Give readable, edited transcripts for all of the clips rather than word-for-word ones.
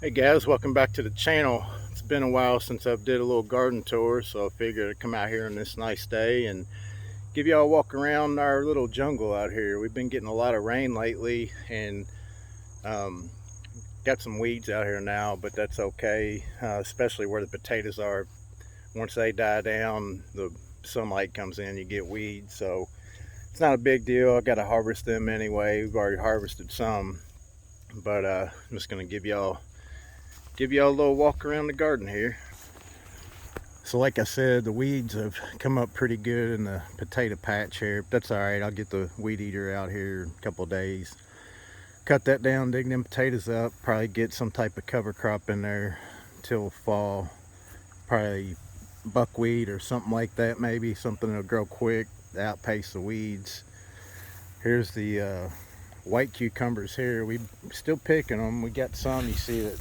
Hey guys, welcome back to the channel. It's been a while since I've did a little garden tour, so I figured I'd come out here on this nice day and give y'all a walk around our little jungle out here. We've been getting a lot of rain lately and um, got some weeds out here now, but that's okay, especially where the potatoes are. Once they die down, the sunlight comes in, you get weeds, so it's not a big deal. I got to harvest them anyway. We've already harvested some, but I'm just going to give y'all a little walk around the garden here. So like I said, the weeds have come up pretty good in the potato patch here. That's all right. I'll get the weed eater out here in a couple of days. Cut that down, dig them potatoes up, probably get some type of cover crop in there till fall. Probably buckwheat or something like that, maybe something that'll grow quick, outpace the weeds. Here's the white cucumbers here. We still picking them. We got some, you see, that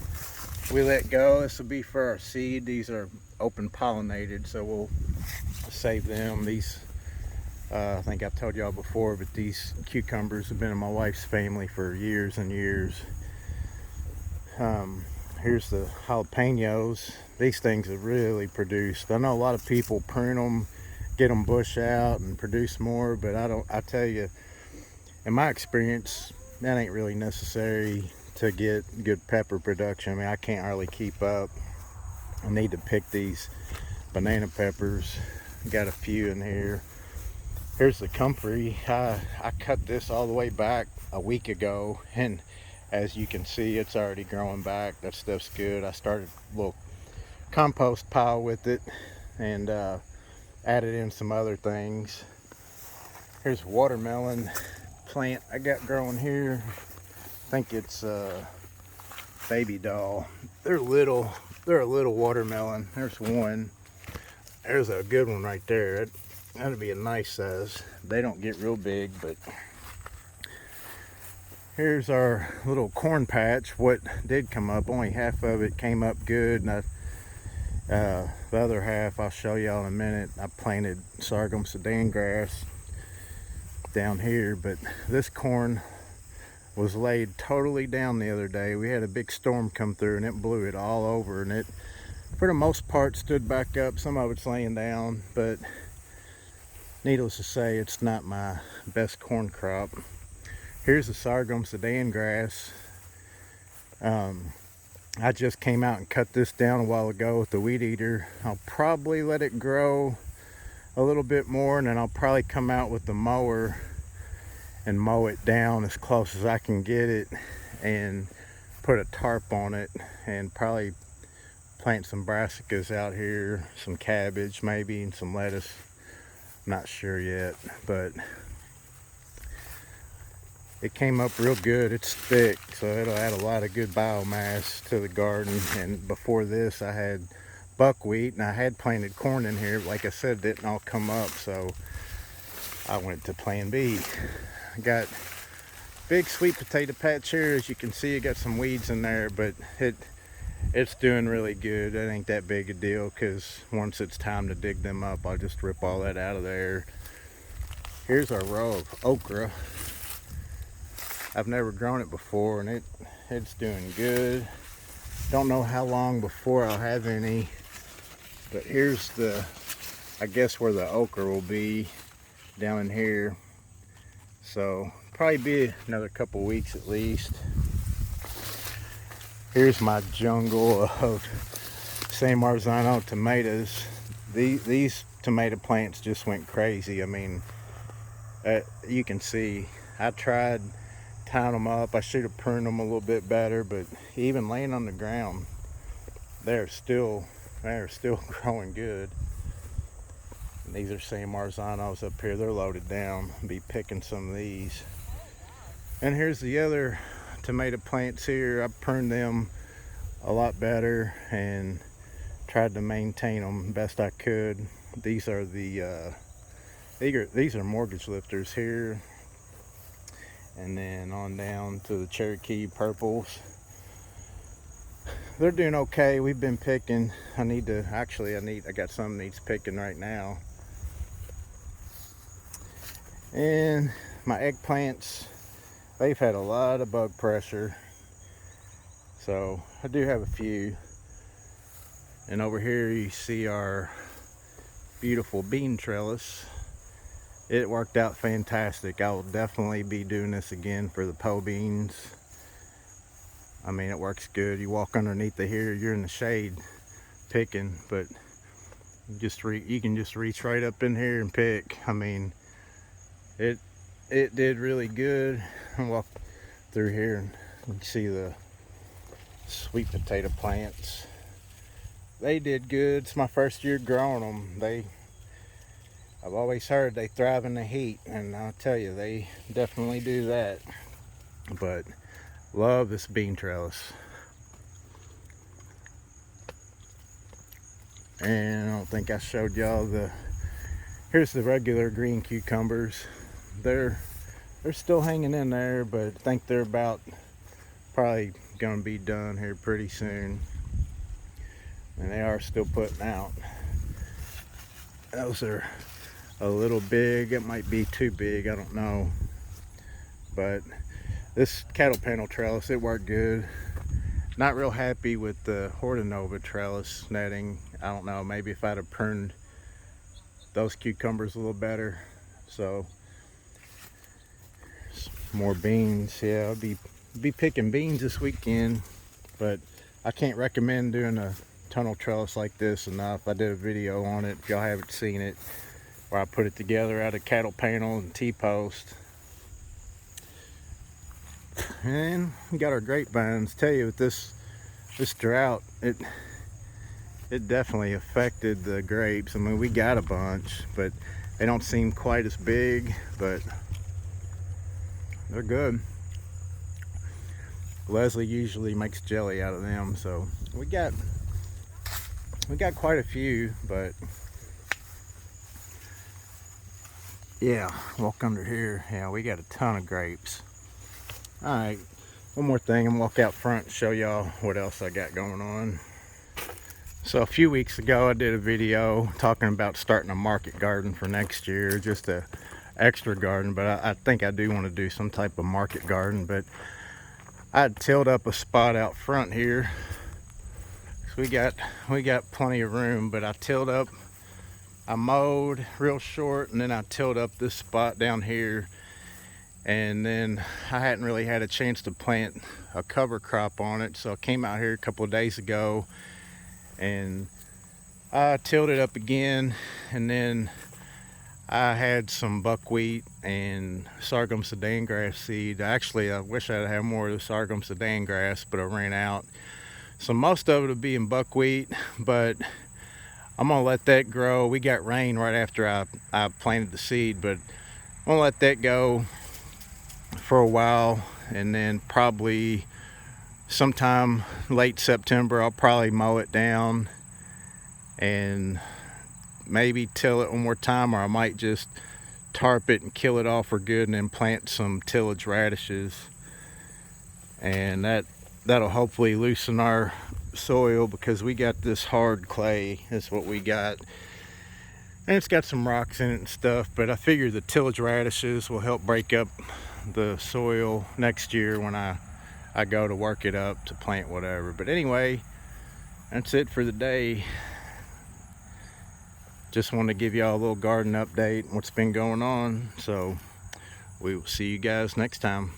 we let go. This will be for our seed. These are open pollinated, so we'll save them. These I think I've told y'all before, but these cucumbers have been in my wife's family for years and years. Here's the jalapenos. These things have really produced. I know a lot of people prune them, get them bush out and produce more, but I tell you, in my experience, that ain't really necessary to get good pepper production. I mean, I can't hardly keep up. I need to pick these banana peppers. Got a few in here. Here's the comfrey. I cut this all the way back a week ago, and as you can see, it's already growing back. That stuff's good. I started a little compost pile with it and added in some other things. Here's a watermelon plant I got growing here. I think it's baby doll. They're a little watermelon. There's one. There's a good one right there. That'd be a nice size. They don't get real big, but here's our little corn patch. What did come up, only half of it came up good, and the other half I'll show y'all in a minute. I planted Sargon Sedan grass down here, but this corn was laid totally down the other day. We had a big storm come through and it blew it all over, and it for the most part stood back up. Some of it's laying down, but needless to say, it's not my best corn crop. Here's the sorghum Sedan grass. I just came out and cut this down a while ago with the weed eater. I'll probably let it grow a little bit more, and then I'll probably come out with the mower and mow it down as close as I can get it and put a tarp on it, and probably plant some brassicas out here, some cabbage maybe, and some lettuce. Not sure yet, but it came up real good. It's thick, so it'll add a lot of good biomass to the garden. And before this, I had buckwheat, and I had planted corn in here. Like I said, it didn't all come up, so I went to plan B. I got big sweet potato patch here. As you can see, I got some weeds in there, but it's doing really good. It ain't that big a deal, because once it's time to dig them up, I'll just rip all that out of there. Here's our row of okra. I've never grown it before, and it's doing good. Don't know how long before I'll have any, but here's I guess where the okra will be, down in here. So probably be another couple weeks at least. Here's my jungle of Marzano tomatoes. These tomato plants just went crazy. I mean, you can see I tried tying them up. I should have pruned them a little bit better, but even laying on the ground, they're still growing good. And these are Marzanos up here. They're loaded down. I'll be picking some of these. And here's the other tomato plants here. I pruned them a lot better and tried to maintain them best I could. These are these are mortgage lifters here, and then on down to the Cherokee purples. They're doing okay. We've been picking. I got some needs picking right now. And my eggplants, they've had a lot of bug pressure. So I do have a few. And over here you see our beautiful bean trellis. It worked out fantastic. I will definitely be doing this again for the po beans. I mean, it works good. You walk underneath the here, you're in the shade picking, but you can just reach right up in here and pick. I mean, it did really good. I walk through here and you can see the sweet potato plants. They did good. It's my first year growing them. I've always heard they thrive in the heat, and I'll tell you, they definitely do that. But love this bean trellis. And I don't think I showed y'all here's the regular green cucumbers. They're still hanging in there, but I think they're about probably gonna be done here pretty soon. And they are still putting out. Those are a little big. It might be too big, I don't know. But this cattle panel trellis, it worked good. Not real happy with the Hortonova trellis netting. I don't know, maybe if I'd have pruned those cucumbers a little better. So more beans. Yeah, I'll be picking beans this weekend, but I can't recommend doing a tunnel trellis like this enough. I did a video on it, if y'all haven't seen it, where I put it together out of cattle panel and T-post. And we got our grapevines. Tell you, with this drought, it definitely affected the grapes. I mean, we got a bunch, but they don't seem quite as big, but they're good. Leslie usually makes jelly out of them, so we got quite a few. But yeah, walk under here. Yeah, we got a ton of grapes. All right, one more thing, and walk out front and show y'all what else I got going on. So a few weeks ago I did a video talking about starting a market garden for next year, just a extra garden, but I think I do want to do some type of market garden. But I had tilled up a spot out front here, so we got plenty of room. But I mowed real short, and then I tilled up this spot down here, and then I hadn't really had a chance to plant a cover crop on it. So I came out here a couple of days ago and I tilled it up again, and then I had some buckwheat and sorghum Sedan grass seed. Actually, I wish I'd had more of the sorghum Sedan grass, but I ran out. So most of it will be in buckwheat, but I'm gonna let that grow. We got rain right after I planted the seed, but I'm gonna let that go for a while, and then probably sometime late September I'll probably mow it down and maybe till it one more time, or I might just tarp it and kill it off for good, and then plant some tillage radishes, and that'll hopefully loosen our soil, because we got this hard clay is what we got, and it's got some rocks in it and stuff. But I figure the tillage radishes will help break up the soil next year when I go to work it up to plant whatever. But anyway, that's it for the day. Just wanted to give y'all a little garden update, what's been going on. So we will see you guys next time.